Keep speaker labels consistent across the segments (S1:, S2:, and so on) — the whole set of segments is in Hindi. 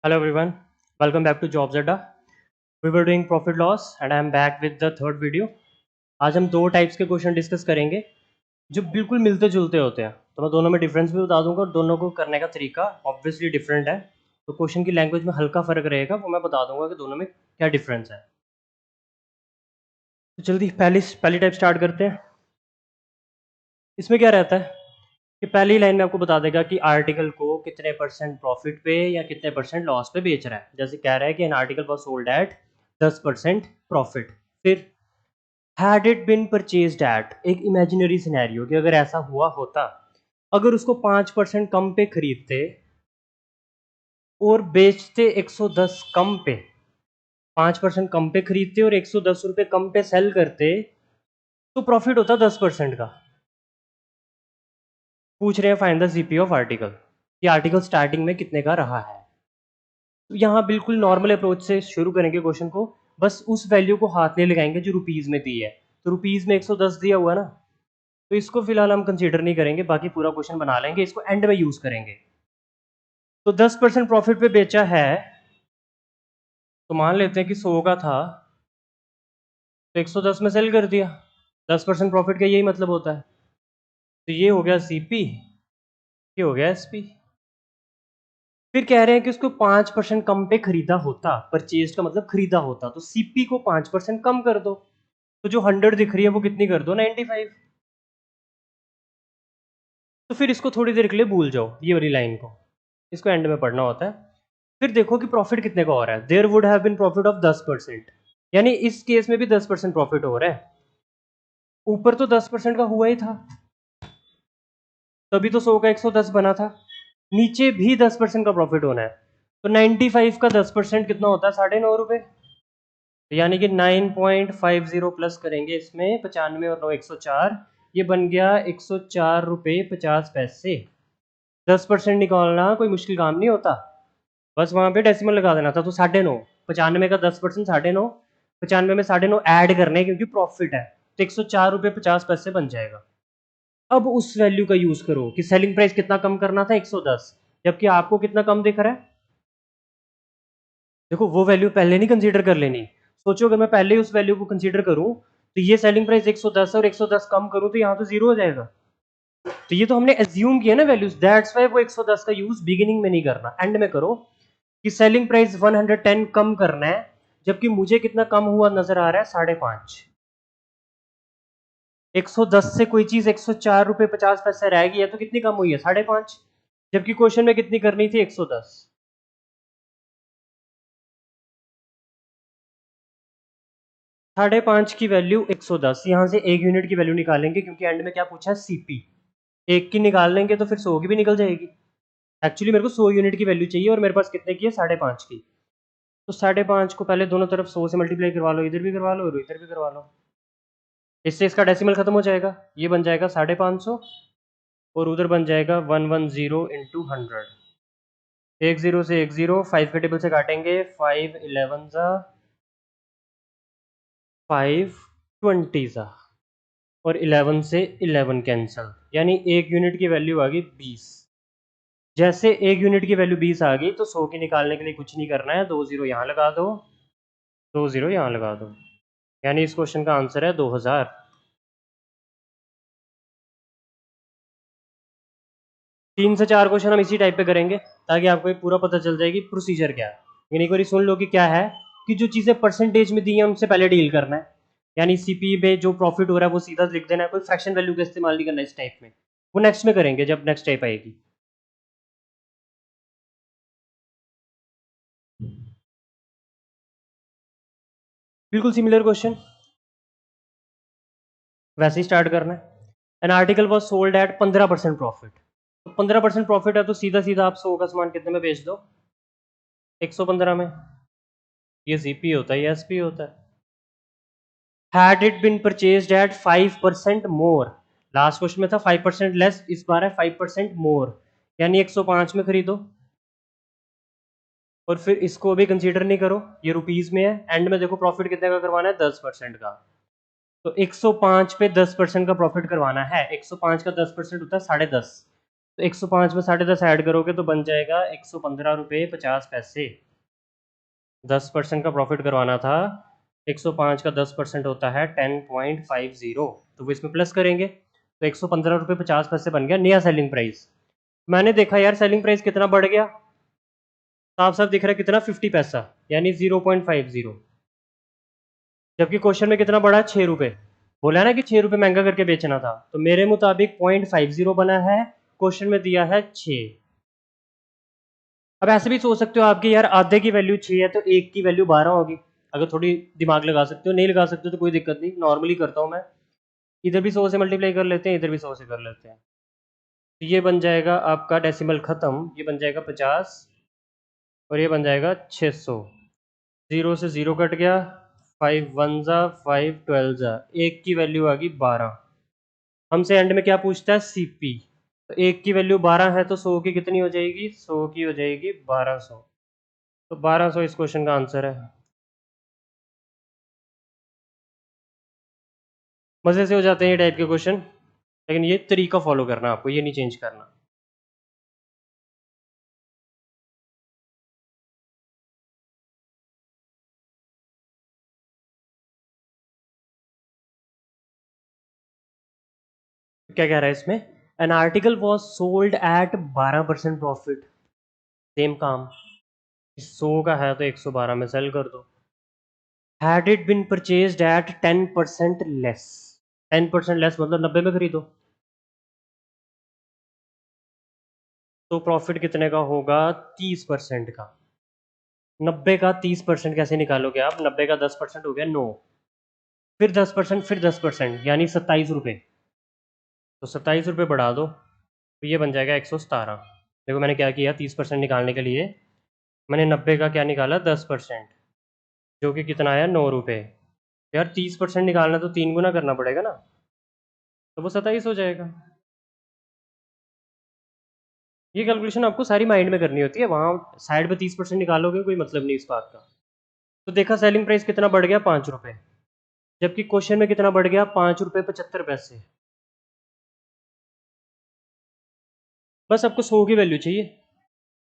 S1: Hello everyone, welcome back to JobsAdda. We were doing profit loss and I am back with the third video. आज हम दो टाइप्स के क्वेश्चन डिस्कस करेंगे जो बिल्कुल मिलते जुलते होते हैं। तो मैं दोनों में डिफरेंस भी बता दूंगा और दोनों को करने का तरीका ऑब्वियसली डिफरेंट है। तो क्वेश्चन की लैंग्वेज में हल्का फर्क रहेगा, वो मैं बता दूंगा कि दोनों में क्या डिफरेंस है। तो जल्दी पहली टाइप स्टार्ट करते हैं। इसमें क्या रहता है कि पहली लाइन में आपको बता देगा कि आर्टिकल को कितने परसेंट प्रॉफिट पे या कितने परसेंट लॉस पे बेच रहा है। जैसे कह रहा है कि an article was sold at 10% profit. फिर had it been purchased at, एक इमेजिनरी सिनेरियो कि अगर ऐसा हुआ होता, अगर उसको 5% कम पे खरीदते और बेचते 110 कम पे, 5% कम पे खरीदते और 110 रुपये कम पे सेल करते, तो प्रॉफिट होता 10% का। पूछ रहे हैं find the GP of article, कि आर्टिकल स्टार्टिंग में कितने का रहा है। तो यहाँ बिल्कुल नॉर्मल अप्रोच से शुरू करेंगे क्वेश्चन को, बस उस वैल्यू को हाथ नहीं लगाएंगे जो रुपीज़ में दी है। तो रुपीज़ में 110 दिया हुआ ना, तो इसको फिलहाल हम कंसीडर नहीं करेंगे, बाकी पूरा क्वेश्चन बना लेंगे, इसको एंड में यूज़ करेंगे। तो 10% प्रॉफिट पे बेचा है, तो मान लेते हैं कि 100 का था तो 110 में सेल कर दिया। 10% प्रॉफिट का यही मतलब होता है। तो ये हो गया सीपी, ये हो गया एसपी। फिर कह रहे हैं कि उसको 5% कम पे खरीदा होता, परचेज का मतलब खरीदा होता, तो सीपी को 5% कम कर दो। तो जो 100 दिख रही है वो कितनी कर दो, 95। तो फिर इसको थोड़ी देर के लिए भूल जाओ, ये वाली लाइन को, इसको एंड में पढ़ना होता है। फिर देखो कि प्रॉफिट कितने का हो रहा है। There would have been profit of 10%, यानी इस केस में भी 10% प्रॉफिट हो रहा है। ऊपर तो 10% का हुआ ही था, तभी तो 100 का 110 बना था। नीचे भी 10% का प्रॉफिट होना है, तो 95 का 10% कितना होता है, 9.5 रुपए। यानी कि 9.50 प्लस करेंगे इसमें 95 और 9 104, ये बन गया 104 रुपये 50 पैसे। 10% निकालना कोई मुश्किल काम नहीं होता, बस वहां पे डेसिमल लगा देना था। तो 9.5, 95 का 10% 9.5, 95 में 9.5 ऐड करने क्योंकि प्रॉफिट है, तो 104 रुपये 50 पैसे बन जाएगा। अब उस वैल्यू का यूज करो कि सेलिंग प्राइस कितना कम करना था, 110, जबकि आपको कितना कम दिख रहा है। देखो वो वैल्यू पहले नहीं कंसीडर कर लेनी। सोचो अगर मैं पहले उस वैल्यू को कंसीडर करूं, तो ये सेलिंग प्राइस 110 और 110 कम करूं तो यहाँ तो जीरो हो जाएगा। तो ये तो हमने एज्यूम किया ना वैल्यूज, दैट्स वाई वो 110 का यूज बिगिनिंग में नहीं करना, एंड में करो कि सेलिंग प्राइस 110 कम करना है, जबकि मुझे कितना कम हुआ नजर आ रहा है, 5.5। 110 से कोई चीज 104 रुपये 50 पैसे रह गई है, तो कितनी कम हुई है, 5.5, जबकि क्वेश्चन में कितनी करनी थी, 110। 5.5 की वैल्यू 110, यहां से एक यूनिट की वैल्यू निकालेंगे क्योंकि एंड में क्या पूछा है, सीपी। एक की निकाल लेंगे तो फिर 100 की भी निकल जाएगी। एक्चुअली मेरे को 100 यूनिट की वैल्यू चाहिए और मेरे पास कितने की है, 5.5 की। तो 5.5 को पहले दोनों तरफ 100 से मल्टीप्लाई करवा लो, इधर भी करवा लो और इधर भी करवा लो। इससे इसका डेसिमल खत्म हो जाएगा, ये बन जाएगा 550 और उधर बन जाएगा 110 इंटू 100। एक जीरो से एक जीरो, 5 के टेबल से काटेंगे, 5 11 ज़ा 5 20 ज़ा, और 11 से 11 कैंसल, यानी एक यूनिट की वैल्यू आ गई 20। जैसे एक यूनिट की वैल्यू 20 आ गई तो 100 की निकालने के लिए कुछ नहीं करना है, दो जीरो यहाँ लगा दो, दो जीरो यहाँ लगा दो, यानी इस क्वेश्चन का आंसर है 2000। 3 से 4 क्वेश्चन हम इसी टाइप पे करेंगे ताकि आपको एक पूरा पता चल जाएगी प्रोसीजर क्या है। लेकिन एक बार सुन लो कि क्या है, कि जो चीज़ें परसेंटेज में दी हैं उनसे पहले डील करना है, यानी सीपी में जो प्रॉफिट हो रहा है वो सीधा लिख देना है, कोई फ्रैक्शन वैल्यू का इस्तेमाल नहीं करना इस टाइप में। वो नेक्स्ट में करेंगे जब नेक्स्ट टाइप आएगी। बिल्कुल सिमिलर क्वेश्चन, वैसे ही स्टार्ट करना है। N article was sold eight 15% profit, तो 15% प्रॉफिट है तो सीधा सीधा आप 100 का सामान कितने में बेच दो, 115 में। ये सीपी होता है, ये एसपी होता है। Had it been purchased at 5% more, last question में था 5% लेस, इस बार है 5% मोर, यानी 105 में खरीदो। और फिर इसको भी कंसीडर नहीं करो, ये रुपीज में है। एंड में देखो प्रॉफिट कितने का करवाना है, 10% का। तो 105 पे 10% का प्रॉफिट करवाना है, 105 का 10% होता है 10.5। तो 105 में 10.5 ऐड करोगे तो बन जाएगा 115 रुपये 50 पैसे। 10% का प्रॉफिट करवाना था, 105 का 10% होता है 10.50, तो वो इसमें प्लस करेंगे तो 115 रुपये 50 पैसे बन गया नया सेलिंग प्राइस। मैंने देखा यार सेलिंग प्राइस कितना बढ़ गया, साफ साफ दिख रहा है कितना, 50 पैसा यानी 0.50, जबकि क्वेश्चन में कितना बढ़ा, 6 रुपये। बोला ना कि 6 रुपये महंगा करके बेचना था, तो मेरे मुताबिक 0.50 बना है, क्वेश्चन में दिया है 6। अब ऐसे भी सोच सकते हो आपकी यार आधे की वैल्यू 6 है तो एक की वैल्यू 12 होगी, अगर थोड़ी दिमाग लगा सकते हो, नहीं लगा सकते हो तो कोई दिक्कत नहीं, नॉर्मली करता हूँ मैं, इधर भी 100 से मल्टीप्लाई कर लेते हैं, इधर भी 100 से कर लेते हैं, तो ये बन जाएगा आपका डेसिमल खत्म, ये बन जाएगा 50 और ये बन जाएगा 600। 0 से 0 कट गया, 5 वन ज़ा 5 12 ज़ा, एक की वैल्यू आ गई 12। हमसे एंड में क्या पूछता है, सीपी, तो एक की वैल्यू 12 है तो 100 की कितनी हो जाएगी, 100 की हो जाएगी 1200, तो 1200 इस क्वेश्चन का आंसर है। मजे से हो जाते हैं ये टाइप के क्वेश्चन, लेकिन ये तरीका फॉलो करना आपको, ये नहीं चेंज करना। क्या कह रहा है इसमें, N article was sold eight 12% profit, same काम, 100 का है तो 112 में सेल कर दो। Had it been purchased at 10% less, 10% less मतलब 90 में खरीदो, तो प्रॉफिट कितने का होगा, 30% का। 90 का 30% कैसे निकालोगे आप, 90 का 10% हो गया 9, फिर 10%, फिर 10% यानी 27 रुपये, तो 27 रुपये बढ़ा दो तो ये बन जाएगा 117। देखो मैंने क्या किया, 30% निकालने के लिए मैंने 90 का क्या निकाला, 10%, जो कि कितना आया, 9 रुपये। यार 30% निकालना तो 3 गुना करना पड़ेगा ना, तो वो 27 हो जाएगा। ये कैलकुलेशन आपको सारी माइंड में करनी होती है, वहाँ साइड पे 30% निकालोगे कोई मतलब नहीं इस बात का। तो देखा सेलिंग प्राइस कितना बढ़ गया, 5 रुपये, जबकि क्वेश्चन में कितना बढ़ गया, 5 रुपये 75 पैसे। बस आपको 100 की वैल्यू चाहिए,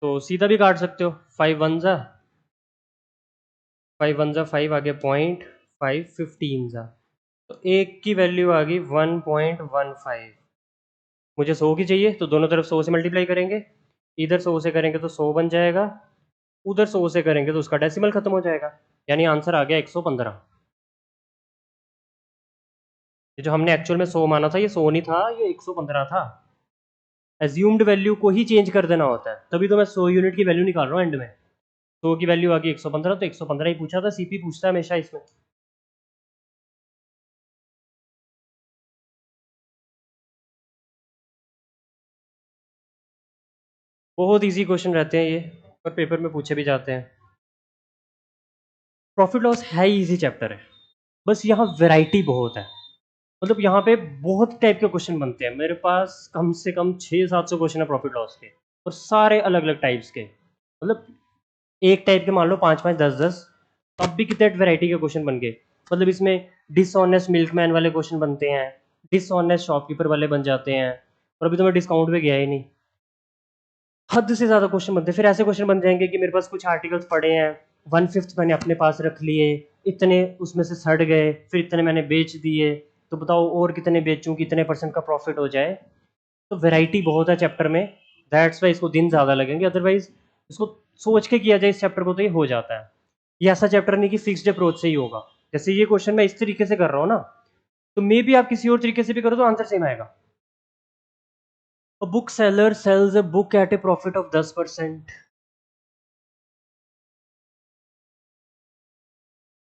S1: तो सीधा भी काट सकते हो, 5 वन ज़ा 5 आ गया 0.5, 15 ज़ा, तो एक की वैल्यू आ गई 1.15। मुझे 100 की चाहिए तो दोनों तरफ 100 से मल्टीप्लाई करेंगे, इधर 100 से करेंगे तो 100 बन जाएगा, उधर 100 से करेंगे तो उसका डेसिमल खत्म हो जाएगा, यानी आंसर आ गया 115। ये जो हमने एक्चुअल में 100 माना था, ये 100 नहीं था, ये 115 था। एज्यूम्ड वैल्यू को ही चेंज कर देना होता है, तभी तो मैं 100 यूनिट की वैल्यू निकाल रहा हूँ एंड में। 100 की वैल्यू आ गई 115, तो 115 ही पूछा था, सीपी पूछता है हमेशा इसमें। बहुत इजी क्वेश्चन रहते हैं ये, और पेपर में पूछे भी जाते हैं। प्रॉफिट लॉस है इजी चैप्टर है, बस यहाँ वैरायटी बहुत है, मतलब यहाँ पे बहुत टाइप के क्वेश्चन बनते हैं, मेरे पास कम से कम 600-700 क्वेश्चन है प्रॉफिट लॉस के, और सारे अलग अलग टाइप्स के, मतलब एक टाइप के मान लो 5-5 10-10, अब भी कितने वैरायटी के क्वेश्चन बन गए। मतलब इसमें डिसऑनेस्ट मिल्कमैन वाले क्वेश्चन बनते हैं, डिसऑनेस्ट शॉपकीपर वाले बन जाते हैं, और अभी तो मैं डिस्काउंट पे गया ही नहीं, हद से ज़्यादा क्वेश्चन बनते हैं। फिर ऐसे क्वेश्चन बन जाएंगे कि मेरे पास कुछ आर्टिकल्स पड़े हैं, 1/5 मैंने अपने पास रख लिए, इतने उसमें से सड़ गए, फिर इतने मैंने बेच दिए, तो बताओ और कितने बेचूं, कितने परसेंट का प्रॉफिट हो जाए। तो वैरायटी बहुत है चैप्टर में, दैट्स वाई इसको दिन ज़्यादा लगेंगे, अदरवाइज इसको सोच के किया जाए इस चैप्टर को तो ये हो जाता है। ये ऐसा चैप्टर नहीं कि फिक्स्ड अप्रोच से ही होगा, जैसे ये क्वेश्चन मैं इस तरीके से कर रहा हूँ ना, तो मे भी आप किसी और तरीके से भी करो तो आंसर सेम आएगा। A bookseller sells a book at a profit of 10%.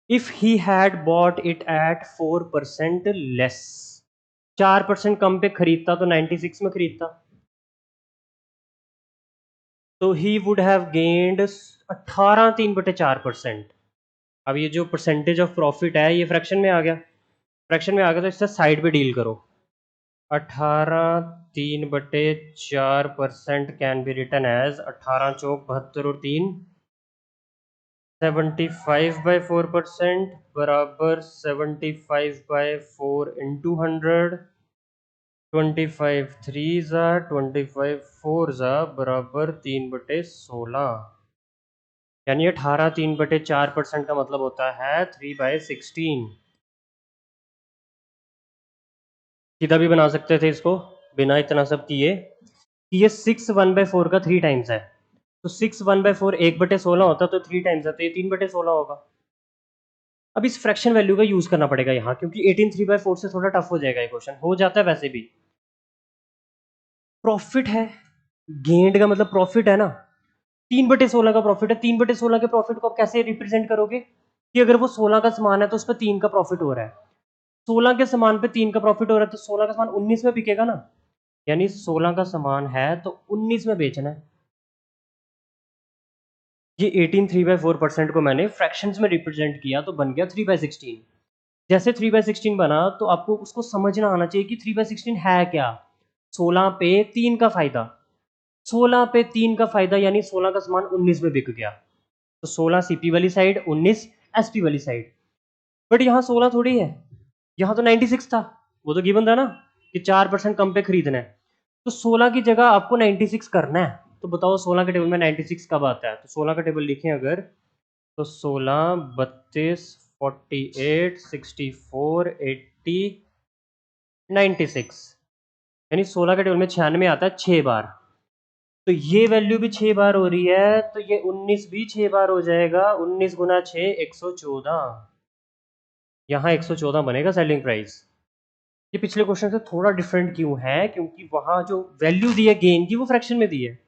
S1: If he had bought it at 4% less, 4% कम पे खरीदता तो 96 में खरीदता, तो ही वुड हैव गेन्ड 18 3/4%। अब ये जो परसेंटेज ऑफ प्रॉफिट है ये फ्रैक्शन में आ गया, फ्रैक्शन में आ गया तो इससे साइड पे डील करो। 18 3/4% कैन बी रिटन एज 18 चौक 72 और 3, 75/4% बराबर 75/4 इंटू 100, 25 3 ज़ा 25 4 ज़ा बराबर 3/16, यानी 18 3/4% का मतलब होता है 3/16। सीधा भी बना सकते थे इसको बिना इतना सब किए कि ये 6 1/4 का 3 टाइम्स है, तो 6 1/4 1/16 होता तो 3 टाइम्स है, तो ये 3/16 होगा। अब इस फ्रैक्शन वैल्यू का यूज करना पड़ेगा यहाँ, क्योंकि 18 3/4 से थोड़ा टफ हो जाएगा ये क्वेश्चन, हो जाता है वैसे भी। प्रॉफिट है, गेंड का मतलब प्रॉफिट है ना, 3/16 का प्रॉफिट है, 3/16 के प्रॉफिट को आप कैसे रिप्रेजेंट करोगे कि अगर वो 16 का सामान है तो उस पर 3 का प्रॉफिट हो रहा है, 16 के सामान पे 3 का प्रॉफिट हो रहा है, तो 16 का सामान 19 में बिकेगा ना, यानी 16 का सामान है तो 19 में बेचना है। ये 18 3/4% को मैंने फ्रैक्शंस में रिप्रेजेंट किया तो बन गया 3/16। जैसे 3/16 बना तो आपको उसको समझना आना चाहिए कि 3/16 है क्या। 16 पे 3 का फायदा, 16 पे 3 का फायदा यानी 16 का सामान 19 में बिक गया, तो 16 सीपी वाली साइड, 19 एसपी वाली साइड। बट यहाँ 16 थोड़ी है, यहाँ तो 96 था, वो तो गिवन था ना कि 4% कम पे खरीदना है, तो 16 की जगह आपको 96 करना है। तो बताओ 16 के टेबल में 96 कब आता है, तो 16 का टेबल लिखें अगर, तो 16 32 48 64 80 96, यानी 16 के टेबल में 96 आता है 6 बार, तो ये वैल्यू भी 6 बार हो रही है, तो ये 19 भी 6 बार हो जाएगा, 19 गुना 6 114, यहाँ 114 बनेगा सेलिंग प्राइस। ये पिछले क्वेश्चन से थोड़ा डिफरेंट क्यों है, क्योंकि वहां जो वैल्यू दी है गेन की वो फ्रैक्शन में दी है,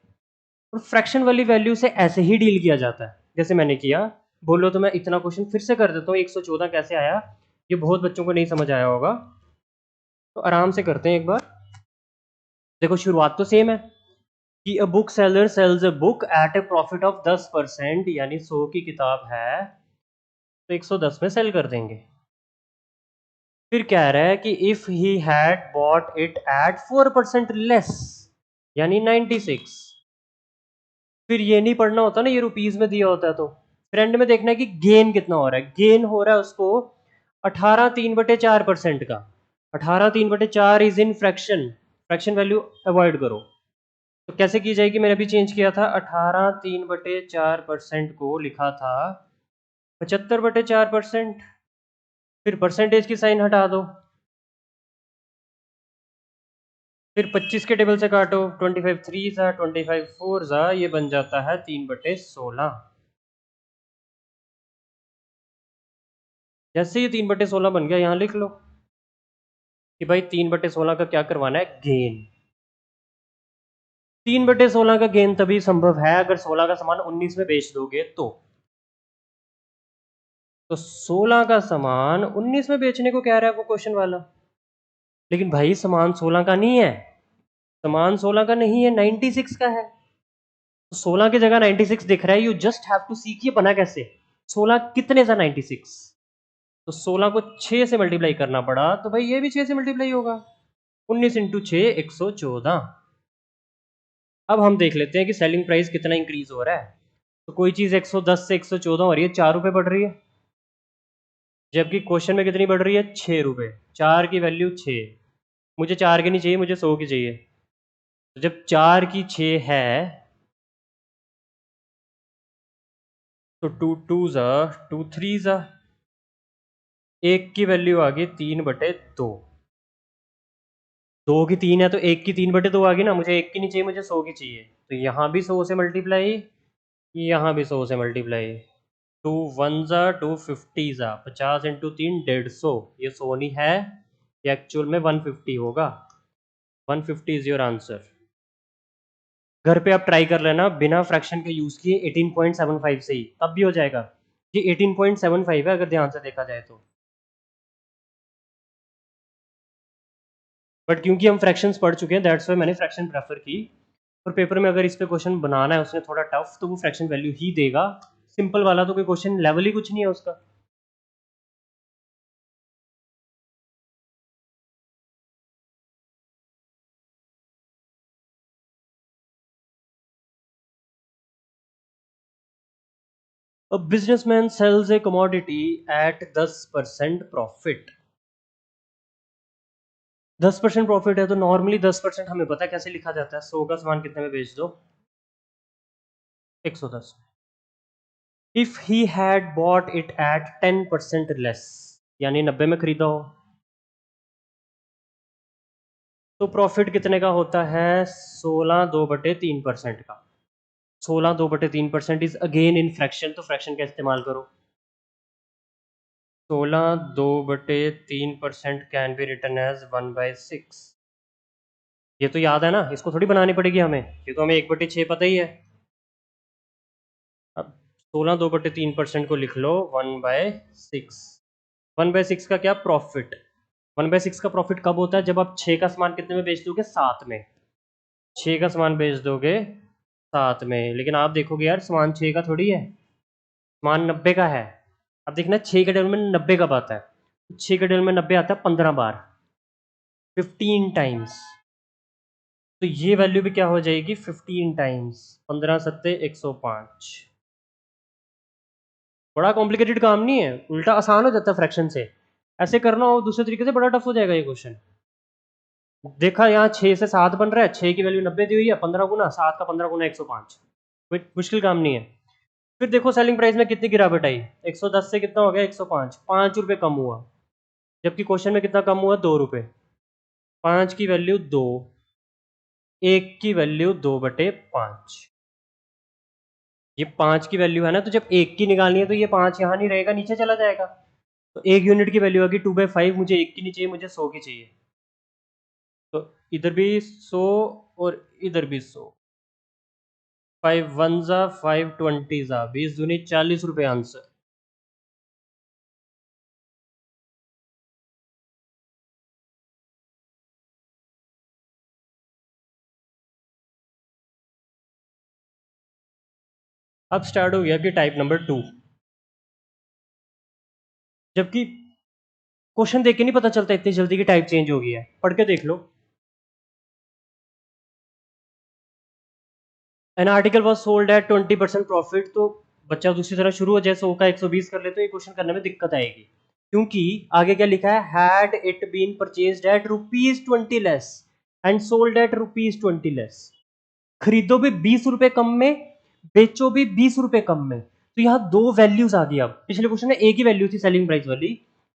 S1: और फ्रैक्शन वाली वैल्यू से ऐसे ही डील किया जाता है जैसे मैंने किया। बोलो तो मैं इतना क्वेश्चन फिर से कर देता हूँ, 114 कैसे आया, ये बहुत बच्चों को नहीं समझ आया होगा, तो आराम से करते हैं एक बार। देखो शुरुआत तो सेम है कि a book seller sells a book at a profit of 10%, यानी 100 की किताब है तो 110 में सेल कर देंगे। फिर कह रहा है कि if he had bought it at 4% less, यानी 96। फिर ये नहीं पढ़ना होता ना, ये रुपीज में दिया होता है, तो फ्रेंड में देखना है कि गेन कितना हो रहा है, गेन हो रहा है उसको 18 3/4% का, 18 3/4 is in fraction, fraction value avoid करो, तो कैसे की जाएगी, मैंने अभी चेंज किया था, 18 3/4% को लिखा था 75/4%, फिर परसेंटेज की साइन हटा दो, फिर 25 के टेबल से काटो, 25 3 सा 25 4 सा, ये बन जाता है 3/16। जैसे ये 3/16 बन गया, यहाँ लिख लो कि भाई 3/16 का क्या करवाना है, गेन। 3/16 का गेन तभी संभव है अगर 16 का सामान 19 में बेच दोगे तो 16 का सामान 19 में बेचने को कह रहा है वो क्वेश्चन वाला, लेकिन भाई सामान 16 का नहीं है, सामान 16 का नहीं है, 96 का है, तो 16 की जगह 96 दिख रहा है, यू जस्ट हैव टू सी कि ये बना कैसे, 16 कितने सा 96, तो 16 को 6 से मल्टीप्लाई करना पड़ा, तो भाई ये भी 6 से मल्टीप्लाई होगा, 19 इंटू 6 114। अब हम देख लेते हैं कि सेलिंग प्राइस कितना इंक्रीज हो रहा है, तो कोई चीज 110 से 114 हो रही है, 4 रुपए बढ़ रही है, जबकि क्वेश्चन में कितनी बढ़ रही है, 6 रुपए, 4 की वैल्यू 6, मुझे 4 की नहीं चाहिए, मुझे 100 की चाहिए, तो जब 4 की 6 है तो 2 2 ज़ा 2 3 ज़ा, एक की वैल्यू आ गई 3/2, 2 की 3 है तो एक की 3/2 आ गई ना, मुझे एक की नहीं चाहिए, मुझे 100 की चाहिए, तो यहाँ भी 100 से मल्टीप्लाई, यहाँ भी 100 से मल्टीप्लाई, 2 1 ज़ा 2 50 ज़ा, 50 इंटू 3 150, ये 100 नहीं है, ये एक्चुअल में 150 होगा, 150 इज योर आंसर। घर पे आप ट्राई कर लेना बिना फ्रैक्शन के यूज किए 18.75 से ही, तब भी हो जाएगा, ये 18.75 है अगर ध्यान से देखा जाए तो, बट क्योंकि हम फ्रैक्शंस पढ़ चुके हैं दैट्स वाई मैंने फ्रैक्शन प्रेफर की, और पेपर में अगर इस पे क्वेश्चन बनाना है उसने थोड़ा टफ, तो वो फ्रैक्शन वैल्यू ही देगा, सिंपल वाला तो कोई क्वेश्चन लेवल ही कुछ नहीं है उसका। A businessman sells a commodity at 10% profit. 10% profit है तो नॉर्मली 10% हमें पता है कैसे लिखा जाता है। 100 का सामान कितने में बेच दो? 110। If he had bought it at 10% less, यानी 90 में खरीदा हो, तो प्रॉफिट कितने का होता है? 16/2/3% का। 16/2/3% इज अगेन इन फ्रैक्शन, तो फ्रैक्शन का इस्तेमाल करो। 16/2/3% कैन बी रिटन एज 1/6। ये तो याद है ना, इसको थोड़ी बनानी पड़ेगी हमें, ये तो हमें 1/6 पता ही है। अब 16/2/3% को लिख लो 1/6। 1/6 का क्या? प्रॉफिट। 1/6 का प्रॉफिट कब होता है? जब आप 6 का सामान कितने में बेच दोगे? 7 में। 6 का सामान बेच दोगे 7 में, लेकिन आप देखोगे यार सामान 6 का थोड़ी है, सामान 90 का है। अब देखना 6 के टेबल में 90 कब आता है? 6 के टेबल में 90 आता है 15 बार, 15 टाइम्स। तो ये वैल्यू भी क्या हो जाएगी? 15 टाइम्स। 15 सत्ते 105। बड़ा कॉम्प्लिकेटेड काम नहीं है, उल्टा आसान हो जाता है फ्रैक्शन से। ऐसे करना हो दूसरे तरीके से बड़ा टफ हो जाएगा ये क्वेश्चन। देखा यहाँ 6 से 7 बन रहा है, 6 की वैल्यू 90 दी हुई है, 15 गुना 7 का 15 गुना 105। कोई मुश्किल काम नहीं है। फिर देखो सेलिंग प्राइस में कितनी गिरावट आई? 110 से कितना हो गया? 105। 5 रुपये कम हुआ, जबकि क्वेश्चन में कितना कम हुआ? 2 रुपये। 5 की वैल्यू 2, 1 की वैल्यू 2/5। ये 5 की वैल्यू है ना, तो जब 1 की निकालनी है तो ये 5 यहाँ नहीं रहेगा, नीचे चला जाएगा। तो 1 यूनिट की वैल्यू होगी 2/5। मुझे 1 की नहीं चाहिए, मुझे 100 की चाहिए। तो इधर भी 100 और इधर भी 100। 5 1 जा 5 20 जा 20 दूनी 40 रुपये आंसर। अब स्टार्ट हो गया कि टाइप नंबर 2। जबकि क्वेश्चन देख के नहीं पता चलता इतनी जल्दी की टाइप चेंज हो गई है, पढ़ के देख लो। An article was sold at 20% profit, तो बच्चा दूसरी तरह शुरू हो जाए, 100 का 120 कर ले तो ये क्वेश्चन करने में दिक्कत आएगी, क्योंकि आगे क्या लिखा है? Had it been purchased at ₹20 less and sold at ₹20 less. खरीदो भी 20 रुपए कम में, बेचो भी 20 रुपए कम में। तो यहाँ दो वैल्यूज आ गई। अब पिछले क्वेश्चन में एक ही वैल्यू थी सेलिंग प्राइस वाली,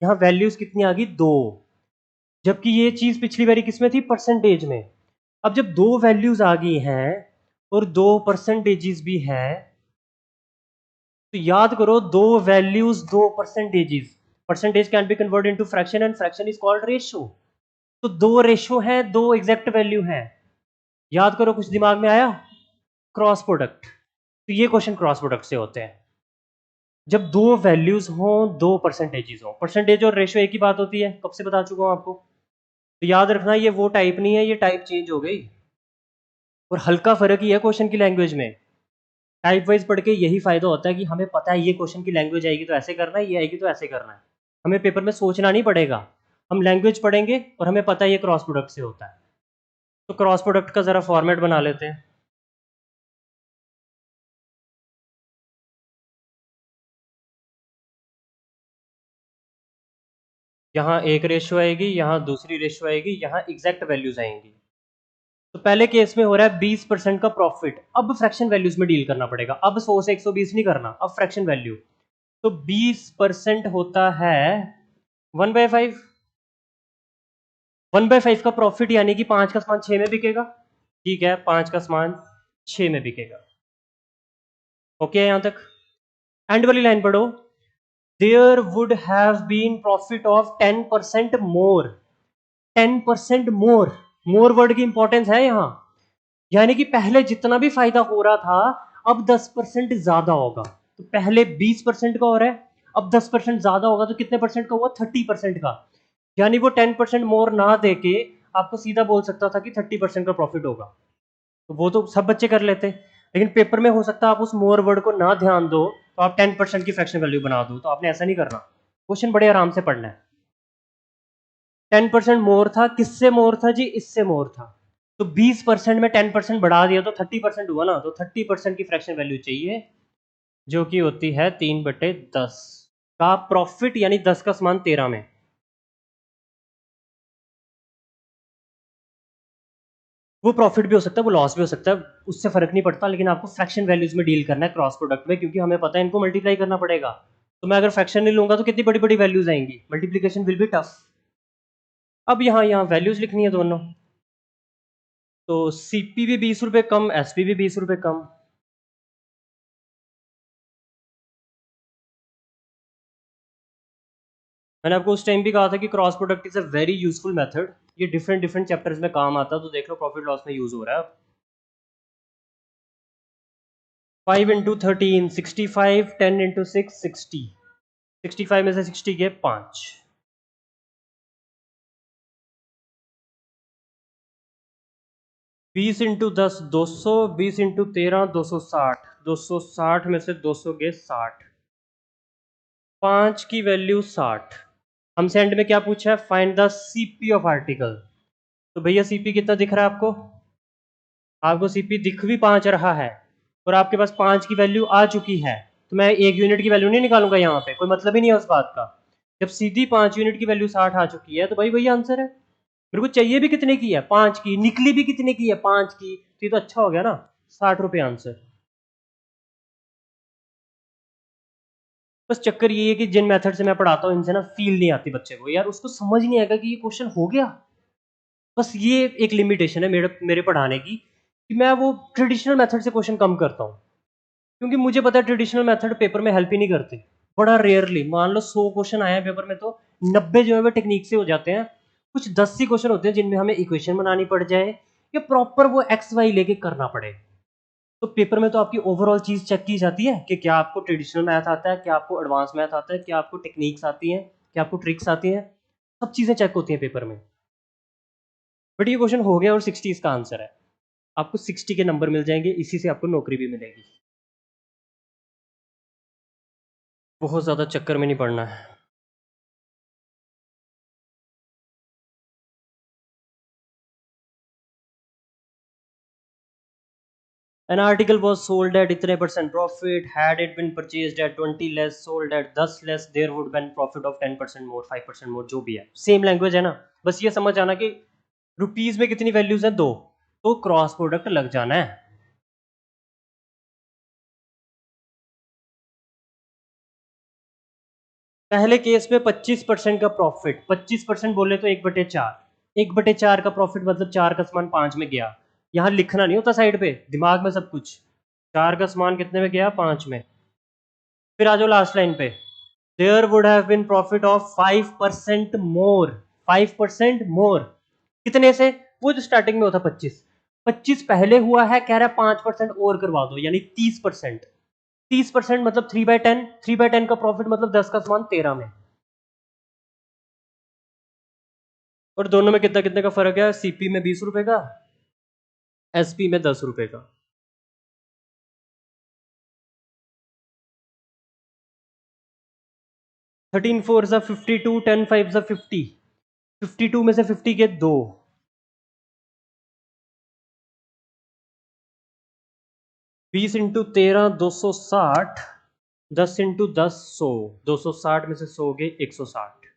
S1: यहाँ वैल्यूज कितनी आ गई? दो। जबकि ये चीज पिछली बारी किसमें थी? परसेंटेज में। अब जब दो वैल्यूज आ गई हैं और दो परसेंटेजेस भी हैं, तो याद करो दो वैल्यूज दो percentages, percentage can be convert into fraction and fraction is called ratio. तो दो रेशियो है, दो एग्जैक्ट वैल्यू है। याद करो, कुछ दिमाग में आया? Cross product. तो ये क्वेश्चन क्रॉस प्रोडक्ट से होते हैं जब दो वैल्यूज हो, दो परसेंटेजेस हो। परसेंटेज और रेशियो एक ही बात होती है, कब से बता चुका हूं आपको। तो याद रखना ये वो टाइप नहीं है, ये टाइप चेंज हो गई। और हल्का फर्क ही है क्वेश्चन की लैंग्वेज में। टाइप वाइज पढ़ के यही फायदा होता है कि हमें पता है ये क्वेश्चन की लैंग्वेज आएगी तो ऐसे करना है, ये आएगी तो ऐसे करना है। हमें पेपर में सोचना नहीं पड़ेगा, हम लैंग्वेज पढ़ेंगे और हमें पता है ये क्रॉस प्रोडक्ट से होता है। तो क्रॉस प्रोडक्ट का जरा फॉर्मेट बना लेते हैं। यहाँ एक रेशियो आएगी, यहाँ दूसरी रेशियो आएगी, यहाँ एग्जैक्ट वैल्यूज आएंगी। तो पहले केस में हो रहा है 20% का प्रॉफिट। अब फ्रैक्शन वैल्यूज में डील करना पड़ेगा। अब 100 से 120 नहीं करना, अब फ्रैक्शन वैल्यू। तो 20% होता है 1/5। 1/5 का प्रॉफिट यानी कि 5 का सामान 6 में बिकेगा। ठीक है, 5 का सामान 6 में बिकेगा। ओके है यहां तक? एंड वाली लाइन पढ़ो। There would have been profit of 10% more. 10% more, more word की इंपॉर्टेंस है यहां। यानी कि पहले जितना भी फायदा हो रहा था, अब 10% ज्यादा होगा। तो पहले 20% का हो रहा है, अब 10% ज्यादा होगा, तो कितने परसेंट का हुआ? 30% का। यानी वो 10% मोर ना देके आपको सीधा बोल सकता था कि 30% का प्रॉफिट होगा। तो वो तो सब बच्चे कर लेते, लेकिन पेपर में हो सकता है आप उस मोर वर्ड को ना ध्यान दो, तो आप 10% की फ्रैक्शन वैल्यू बना दो। तो आपने ऐसा नहीं करना, क्वेश्चन बड़े आराम से पढ़ना है। 10% मोर था, किससे मोर था जी? इससे मोर था। तो 20% में 10% बढ़ा दिया तो 30% हुआ ना, तो 30% की फ्रैक्शन वैल्यू चाहिए, जो कि होती है 3/10 का प्रॉफिट, यानी 10 का समान 13 में। वो प्रॉफिट भी हो सकता है, वो लॉस भी हो सकता है, उससे फर्क नहीं पड़ता, लेकिन आपको फ्रैक्शन वैल्यूज में डील करना है क्रॉस प्रोडक्ट में, क्योंकि हमें पता है इनको मल्टीप्लाई करना पड़ेगा। तो मैं अगर फ्रैक्शन नहीं लूंगा तो कितनी बड़ी बड़ी वैल्यूज आएंगी, मल्टीप्लीकेशन विल बी टफ। अब यहाँ यहाँ वैल्यूज लिखनी है दोनों, तो सीपी भी 20 रुपए कम, एसपी भी 20 रुपए कम। मैंने आपको उस टाइम भी कहा था कि cross product is a very useful method, ये डिफरेंट डिफरेंट चैप्टर्स में काम आता है, तो देख लो प्रॉफिट लॉस में यूज हो रहा है। 5 इंटू 13 65, 10 इंटू 6 60, 65 में से 60 गए 5, 20 इंटू 10 200, 20 इंटू 13 260, 260 में से 200 गए 60, 5 की वैल्यू 60। हमसे एंड में क्या पूछा है, find the CP of article. तो भैया सीपी कितना दिख रहा है आपको, आपको सीपी दिख भी 5 रहा है और आपके पास 5 की वैल्यू आ चुकी है, तो मैं 1 यूनिट की वैल्यू नहीं निकालूंगा, यहाँ पे कोई मतलब ही नहीं है उस बात का। जब सीधी 5 यूनिट की वैल्यू 60 आ चुकी है तो भाई वही आंसर है। मेरे को चाहिए भी कितने की है, 5 की, निकली भी कितने की है, 5 की, तो ये तो अच्छा हो गया ना, 60 रुपये आंसर। बस चक्कर ये है कि जिन मेथड से मैं पढ़ाता हूँ इनसे ना फील नहीं आती बच्चे को, यार उसको समझ नहीं आएगा कि ये क्वेश्चन हो गया। बस ये एक लिमिटेशन है मेरे मेरे पढ़ाने की, कि मैं वो ट्रेडिशनल मेथड से क्वेश्चन कम करता हूँ, क्योंकि मुझे पता है ट्रेडिशनल मेथड पेपर में हेल्प ही नहीं करते। बड़ा रेयरली, मान लो 100 क्वेश्चन आए हैं पेपर में तो 90 जो है वो टेक्निक से हो जाते हैं, कुछ 10 ही क्वेश्चन होते हैं जिनमें हमें इक्वेशन बनानी पड़ जाए या प्रॉपर वो एक्स वाई लेके करना पड़े। तो पेपर में तो आपकी ओवरऑल चीज चेक की जाती है कि क्या आपको ट्रेडिशनल मैथ आता है, क्या आपको एडवांस मैथ आता है, क्या आपको टेक्निक्स आती हैं, क्या आपको ट्रिक्स आती हैं, सब चीजें चेक होती हैं पेपर में। बट ये क्वेश्चन हो गया और 60 इसका आंसर है, आपको 60 के नंबर मिल जाएंगे, इसी से आपको नौकरी भी मिलेगी। बहुत ज्यादा चक्कर में नहीं पड़ना है। An article was sold at इतने % profit. Had it been purchased at 20 less, sold at 10 less, there would been profit of 10% more, 5% more, जो भी है सेम लैंग्वेज है ना। बस ये समझ आना कि रुपीज में कितनी वैल्यूज है, 2, तो क्रॉस प्रोडक्ट लग जाना है। पहले केस में 25% का प्रॉफिट, 25% बोले तो 1/4, 1/4 का प्रॉफिट मतलब 4 का सामान 5 में गया। यहाँ लिखना नहीं होता साइड पे, दिमाग में सब कुछ। 4 का सामान कितने में गया, 5 में। फिर आ जाओ लास्ट लाइन पे, there would have been profit of 5% more, 5% more, कितने से, वो जो स्टार्टिंग में होता 25, 25 पहले हुआ है, कह रहा है 5% और करवा दो, यानी 30%। 30% मतलब 3/10, 3/10 का प्रॉफिट मतलब 10 का सामान 13 में। और दोनों में कितना कितने का फर्क है, सीपी में 20 रुपए का, एसपी में 10 रुपए का। 13 4 सा 52, 10 5 सा 50, 52 में से 50 के 2, 20 इंटू 13 260, 10 इंटू 10 100, 260 में से 100 गए 160।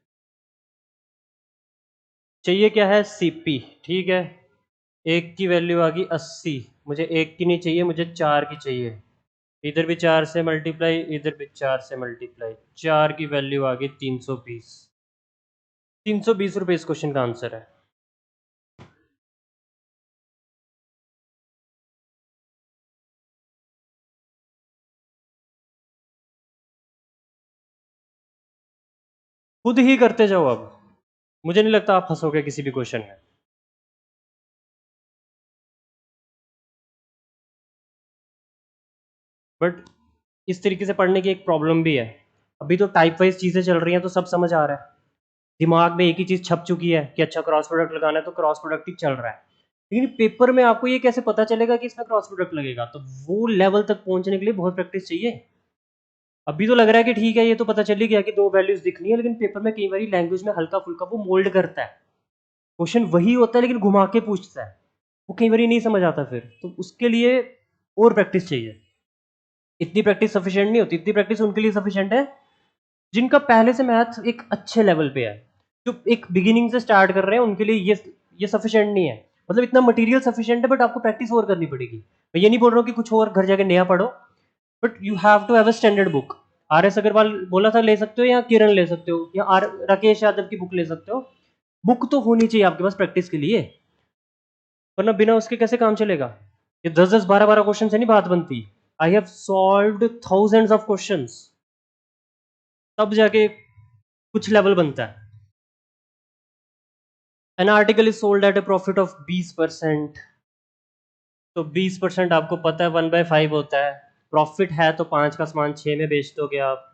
S1: चाहिए क्या है, सीपी, ठीक है। एक की वैल्यू आ गई 80, मुझे एक की नहीं चाहिए, मुझे 4 की चाहिए। इधर भी 4 से मल्टीप्लाई, इधर भी 4 से मल्टीप्लाई, 4 की वैल्यू आ गई 320, 320 रुपए इस क्वेश्चन का आंसर है। खुद ही करते जाओ अब, मुझे नहीं लगता आप फंसोगे किसी भी क्वेश्चन में। बट इस तरीके से पढ़ने की एक प्रॉब्लम भी है, अभी तो टाइप वाइज चीजें चल रही हैं तो सब समझ आ रहा है, दिमाग में एक ही चीज छप चुकी है कि अच्छा क्रॉस प्रोडक्ट लगाना है तो क्रॉस प्रोडक्ट ही चल रहा है। लेकिन पेपर में आपको ये कैसे पता चलेगा कि इसमें क्रॉस प्रोडक्ट लगेगा, तो वो लेवल तक पहुंचने के लिए बहुत प्रैक्टिस चाहिए। अभी तो लग रहा है कि ठीक है ये तो पता चल ही गया कि 2 वैल्यूज दिखनी है, लेकिन पेपर में कई बार लैंग्वेज में हल्का फुल्का वो मोल्ड करता है, क्वेश्चन वही होता है लेकिन घुमा के पूछता है, वो कई बार नहीं समझ आता, फिर तो उसके लिए और प्रैक्टिस चाहिए। इतनी प्रैक्टिस सफिशिएंट नहीं होती, इतनी प्रैक्टिस उनके लिए सफिशिएंट है जिनका पहले से मैथ एक अच्छे लेवल पे है। जो एक बिगिनिंग से स्टार्ट कर रहे हैं उनके लिए ये सफिशिएंट नहीं है। मतलब इतना मटेरियल सफिशिएंट है, बट आपको प्रैक्टिस और करनी पड़ेगी। मैं ये नहीं बोल रहा हूँ कि कुछ और घर जाके नया पढ़ो, but you have to have a standard book. R S Agarwal बोला था ले सकते हो, या किरण ले सकते हो, या राकेश यादव की बुक ले सकते हो। बुक तो होनी चाहिए आपके पास प्रैक्टिस के लिए, वरना बिना उसके कैसे काम चलेगा। ये 10-10 12-12 क्वेश्चन से नहीं बात बनती। I have solved thousands of questions, तब जाके कुछ लेवल बनता है। An article is sold at a profit of 20%। तो 20% आपको पता है 1/5 होता है। प्रॉफिट है तो 5 का सामान 6 में बेच दोगे आप।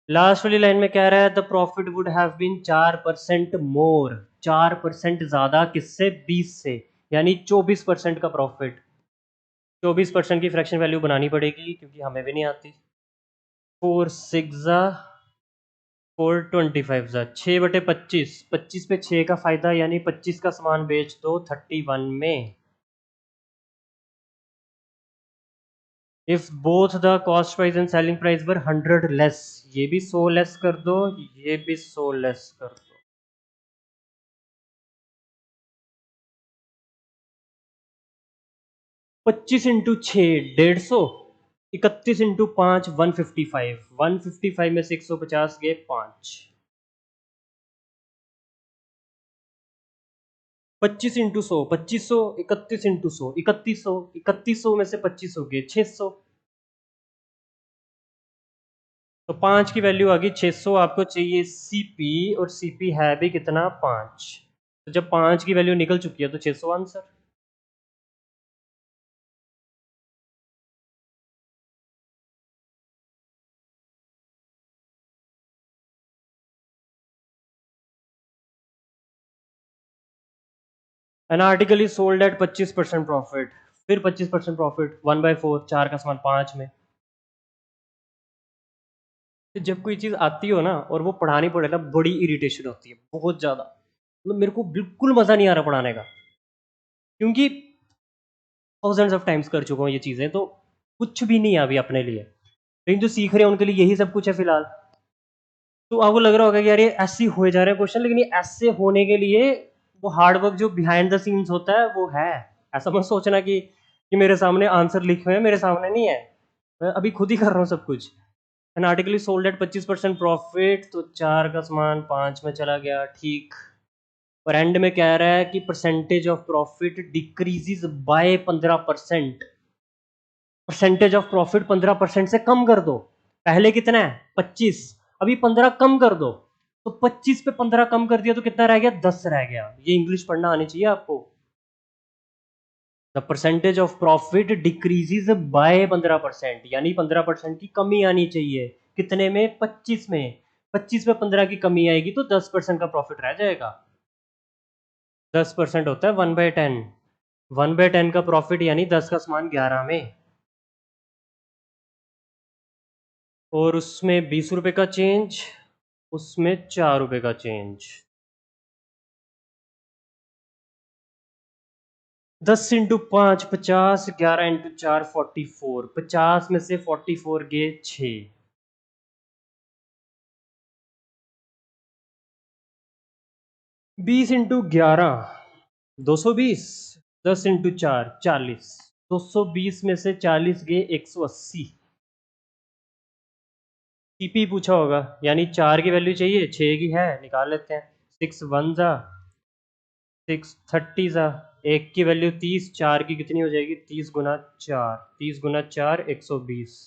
S1: लास्ट वाली लाइन में कह रहा है the profit would have been 4% more. 4% ज्यादा किससे? 20 से, यानी 24% का प्रॉफिट। 24% की फ्रैक्शन वैल्यू बनानी पड़ेगी क्योंकि हमें भी नहीं आती। 4 6 425 6/25, 25 पे 6 का फायदा, यानी 25 का सामान बेच दो 31 में। If both the cost price and selling price were 100 less, ये भी 100 लेस कर दो, ये भी 100 लेस कर दो। 25 इंटू 6 150, 31 इंटू 5 155, 155 में से 150 गए 5। 25 इंटू 100 2500, 31 इंटू 100 3100, 3100 में से 25 गए 600। तो 5 की वैल्यू आ गई 600। आपको चाहिए सीपी, और सीपी है भी कितना? 5। तो जब 5 की वैल्यू निकल चुकी है तो 600 answer. An article is sold at 25% profit, फिर 25% प्रॉफिट 1/4, 4 का समान 5 में। तो जब कोई चीज़ आती हो ना और वो पढ़ानी पड़े ना, बड़ी इरिटेशन होती है, बहुत ज़्यादा। मतलब मेरे को बिल्कुल मज़ा नहीं आ रहा पढ़ाने का, क्योंकि थाउजेंड्स ऑफ टाइम्स कर चुका हूँ ये चीज़ें, तो कुछ भी नहीं है अभी अपने लिए। लेकिन जो सीख रहे हैं उनके लिए यही सब कुछ है फिलहाल। तो आपको लग रहा होगा कि यार ये ऐसे ही हो जा रहे हैं क्वेश्चन, लेकिन ये ऐसे होने के लिए वो हार्ड वर्क जो बिहाइंड द सीन्स होता है वो है। ऐसा मत सोचना कि मेरे सामने आंसर लिखे हुए हैं, मेरे सामने नहीं है। मैं अभी खुद ही कर रहा हूँ सब कुछ। An article is sold at 25% profit, तो 4 का सामान 5 में चला गया, ठीक। और एंड में कह रहा है कि percentage of profit decreases bye 15%। Percentage of profit 15% से कम कर दो। पहले कितना है? 25, अभी 15 कम कर दो। तो 25 पे 15 कम कर दिया तो कितना रह गया? 10 रह गया। ये इंग्लिश पढ़ना आनी चाहिए आपको। The percentage of profit decreases bye 15%, यानी 15% की कमी आनी चाहिए। कितने में? 25 में। 25 में 15 की कमी आएगी तो 10% का प्रॉफिट रह जाएगा। 10% होता है 1/10। 1/10 का प्रॉफिट यानी 10 का समान 11 में। और उसमें 20 रुपए का चेंज, उसमें 4 रुपए का चेंज। 10 इंटू 5 50, 11 इंटू 4 44, 50 में से 44 गए 6। 20 इंटू 11 220, 10 इंटू 4 40, 220 में से 40 गए 180। सीपी पूछा होगा, यानी 4 की वैल्यू चाहिए, 6 की है, निकाल लेते हैं। 6 1 जा 6 30 जा, 1 की वैल्यू 30, 4 की कितनी हो जाएगी? 30 गुना 4, 30 गुना 4 120।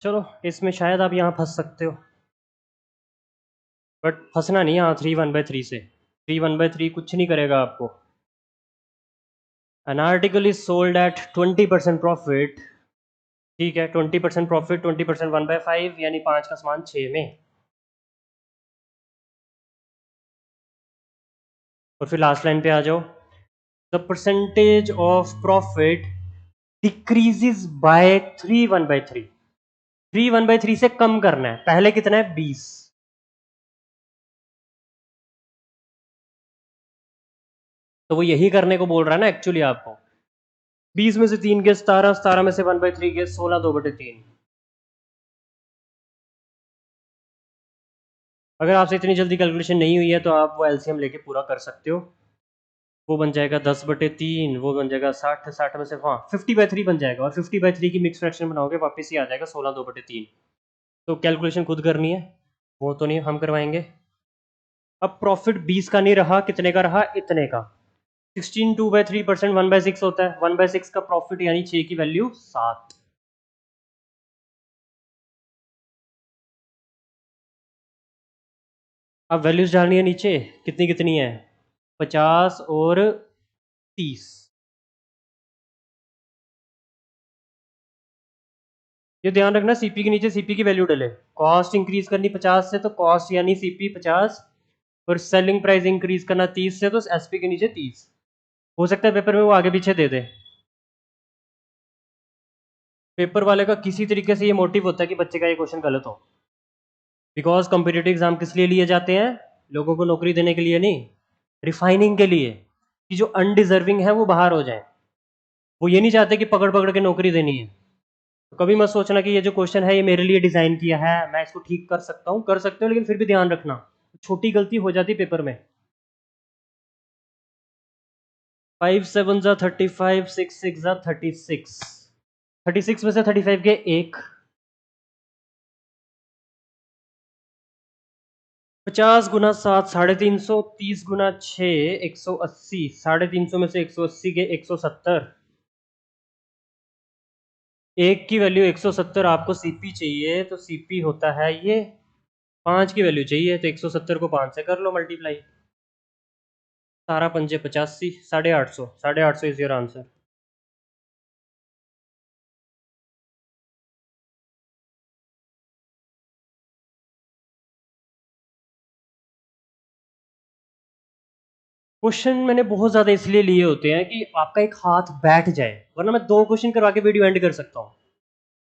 S1: चलो, इसमें शायद आप यहाँ फंस सकते हो, बट फंसना नहीं यहाँ 3 1/3 से। 3 1/3 कुछ नहीं करेगा आपको। An article is sold at 20% profit, ठीक है। 20% प्रॉफिट, 20% 1/5, यानी 5 का समान 6 में। और फिर लास्ट लाइन पे आ जाओ। The percentage of profit decreases bye 3 1/3। 3 1/3 से कम करना है। पहले कितना है? 20। तो वो यही करने को बोल रहा है ना एक्चुअली आपको। 20 में से 3 गए 17, 17 में से 1/3 गए 16, 2/3। अगर आपसे इतनी जल्दी कैलकुलेशन नहीं हुई है तो आप वो एलसीएम लेके पूरा कर सकते हो। वो बन जाएगा 10/3, वो बन जाएगा 60, 60 में से हाँ 50/3 बन जाएगा, और 50/3 की मिक्स फ्रैक्शन बनाओगे वापस ही आ जाएगा 16, 2/3। तो कैलकुलेशन खुद करनी है, वो तो नहीं हम करवाएंगे। अब प्रॉफिट 20 का नहीं रहा, कितने का रहा, इतने का। 16 2/3%, 1/6 होता है, 1/6 का प्रॉफिट यानी 6 की वैल्यू 7। अब वैल्यूज डालनी है नीचे, कितनी कितनी है, 50 और 30। ये ध्यान रखना सीपी के नीचे सीपी की वैल्यू डले। कॉस्ट इंक्रीज करनी 50 से तो कॉस्ट यानी सीपी 50, और सेलिंग प्राइस इंक्रीज करना 30 से तो एसपी के नीचे 30। हो सकता है पेपर में वो आगे पीछे दे दे। पेपर वाले का किसी तरीके से ये मोटिव होता है कि बच्चे का ये क्वेश्चन गलत हो। बिकॉज कॉम्पिटेटिव एग्जाम किस लिए लिए जाते हैं, लोगों को नौकरी देने के लिए नहीं, रिफाइनिंग के लिए, कि जो अनडिजर्विंग है वो बाहर हो जाए। वो ये नहीं चाहते कि पकड़ पकड़ के नौकरी देनी है। तो कभी मत सोचना कि ये जो क्वेश्चन है ये मेरे लिए डिजाइन किया है, मैं इसको ठीक कर सकता हूँ। कर सकते हो, लेकिन फिर भी ध्यान रखना छोटी गलती हो जाती पेपर में। 5 7 जा 35, 6 6 जा 36, 36 में से 35 के एक, 50 गुना 7 350, 30 गुना 6 180, 350 में से 180 के 170। एक की वैल्यू 170 आपको सीपी चाहिए, तो सीपी होता है ये 5 की वैल्यू चाहिए, तो 170 को 5 से कर लो multiply. 17 × 5 = 85, 850, 850 is your answer. Question मैंने बहुत ज्यादा इसलिए लिए होते हैं कि आपका एक हाथ बैठ जाए, वरना मैं 2 क्वेश्चन करवा के वीडियो एंड कर सकता हूँ।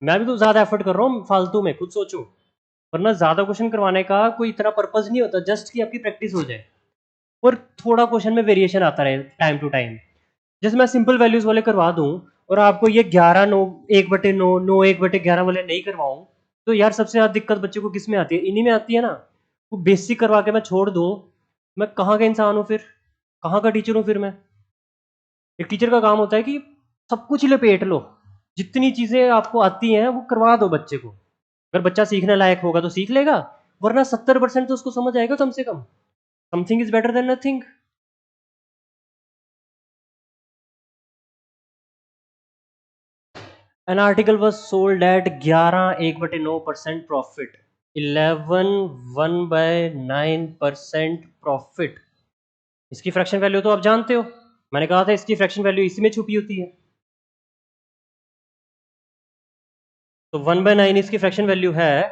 S1: मैं भी तो ज्यादा एफर्ट कर रहा हूँ फालतू में, खुद सोचो। वरना ज्यादा क्वेश्चन करवाने का कोई इतना पर्पज नहीं होता, जस्ट कि आपकी प्रैक्टिस हो जाए और थोड़ा क्वेश्चन में वेरिएशन आता रहे टाइम टू टाइम। जैसे मैं सिंपल वैल्यूज वाले करवा दूं और आपको ये 11 9 1/9 9 1/11 वाले नहीं करवाऊं, तो यार सबसे ज्यादा दिक्कत बच्चे को किस में आती है, इन्हीं में आती है ना। वो बेसिक करवा के मैं छोड़ दूं, मैं कहाँ का इंसान हूँ फिर, कहाँ का टीचर हूँ फिर मैं। एक टीचर का काम होता है कि सब कुछ लपेट लो, जितनी चीजें आपको आती हैं वो करवा दो बच्चे को। अगर बच्चा सीखने लायक होगा तो सीख लेगा, वरना 70% तो उसको समझ आएगा कम से कम। Something is better than nothing. An article was sold at 11 1/9% profit, 11 1/9% profit. इसकी फ्रैक्शन वैल्यू तो आप जानते हो, मैंने कहा था इसकी फ्रैक्शन वैल्यू इसी में छुपी होती है। तो 1/9 इसकी फ्रैक्शन वैल्यू है,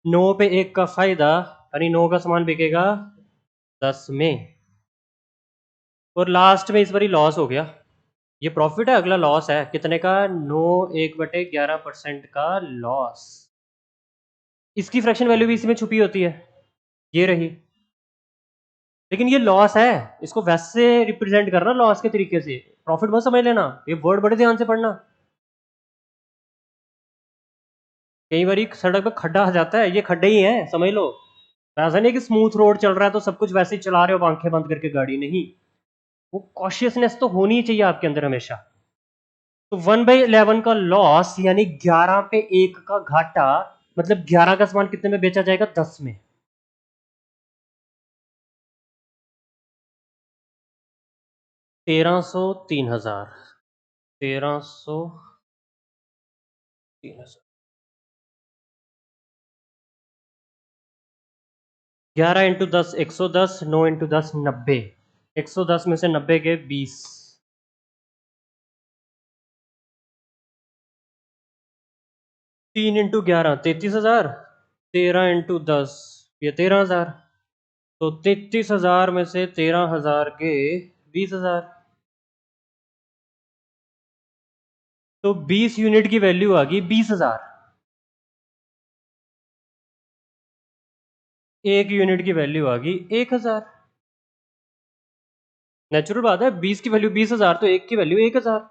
S1: 9 पे 1 का फायदा, यानी 9 का सामान बिकेगा 10 में, और लास्ट में इस बारी लॉस हो गया। ये प्रॉफिट है, अगला लॉस है, कितने का, 9 1/11% का लॉस। इसकी फ्रैक्शन वैल्यू भी इसी में छुपी होती है, ये रही। लेकिन ये लॉस है, इसको वैसे रिप्रेजेंट करना लॉस के तरीके से, प्रॉफिट मत समझ लेना, ये वर्ड बड़े ध्यान से पढ़ना। कई बार सड़क पे खड्डा आ जाता है, ये खड्डे ही है समझ लो। ऐसा नहीं कि स्मूथ रोड चल रहा है तो सब कुछ वैसे ही चला रहे हो आंखें बंद करके गाड़ी, नहीं। वो कॉशियसनेस तो होनी ही चाहिए आपके अंदर हमेशा। तो 1/11 का लॉस यानी 11 पे 1 का घाटा, मतलब 11 का सामान कितने में बेचा जाएगा, 10 में। 1300 3000, 1300 3000, 11 × 10 110, 9 × 10 90, 110 में से 90 के 20, 3 × 11 33,000, 13 × 10 ये 13,000, तो 33,000 में से 13,000 के 20,000, तो 20 यूनिट की वैल्यू आ गई 20,000। एक यूनिट की वैल्यू आ गई 1,000। नेचुरल बात है, 20 की वैल्यू 20,000 तो 1 की वैल्यू 1,000।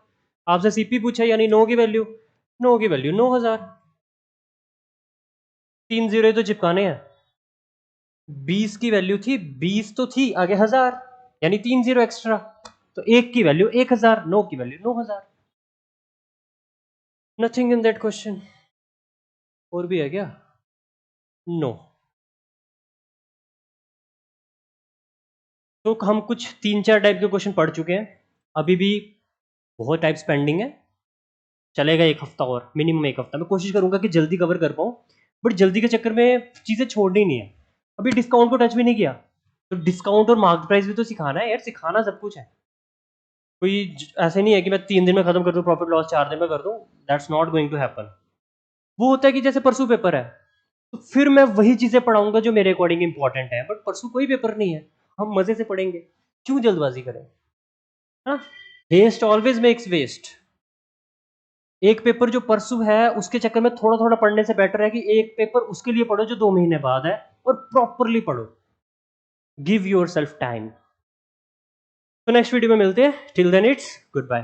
S1: आपसे सीपी पूछा यानी 9 की वैल्यू 9,000। 3 जीरो तो चिपकाने हैं। 20 की वैल्यू थी 20 तो थी आगे 1000 यानी 3 जीरो एक्स्ट्रा, तो 1 की वैल्यू 1,000, 9 की value 9,000। Nothing in that question. और भी है क्या? नो। तो हम कुछ 3-4 टाइप के क्वेश्चन पढ़ चुके हैं, अभी भी बहुत टाइप्स पेंडिंग है। चलेगा एक हफ्ता और, मिनिमम एक हफ्ता। मैं कोशिश करूंगा कि जल्दी कवर कर पाऊँ, बट जल्दी के चक्कर में चीज़ें छोड़नी नहीं है। अभी डिस्काउंट को टच भी नहीं किया, तो डिस्काउंट और मार्केट प्राइस भी तो सिखाना है यार, सिखाना सब कुछ है। कोई ऐसे नहीं है कि मैं 3 दिन में खत्म कर दूं, प्रॉफिट लॉस 4 दिन में कर दूं। That's not going to happen. वो होता है कि जैसे परसों पेपर है, तो फिर मैं वही चीजें पढ़ाऊंगा जो मेरे अकॉर्डिंग इंपॉर्टेंट है, बट परसों कोई पेपर नहीं है, हम मजे से पढ़ेंगे, क्यों जल्दबाजी करें? हाँ, वेस्ट ऑलवेज मेक्स वेस्ट। एक पेपर जो परसों है उसके चक्कर में थोड़ा थोड़ा पढ़ने से बेटर है कि एक पेपर उसके लिए पढ़ो जो 2 महीने बाद है, और प्रॉपरली पढ़ो। Give yourself time. तो नेक्स्ट वीडियो में मिलते हैं, till then it's good bye.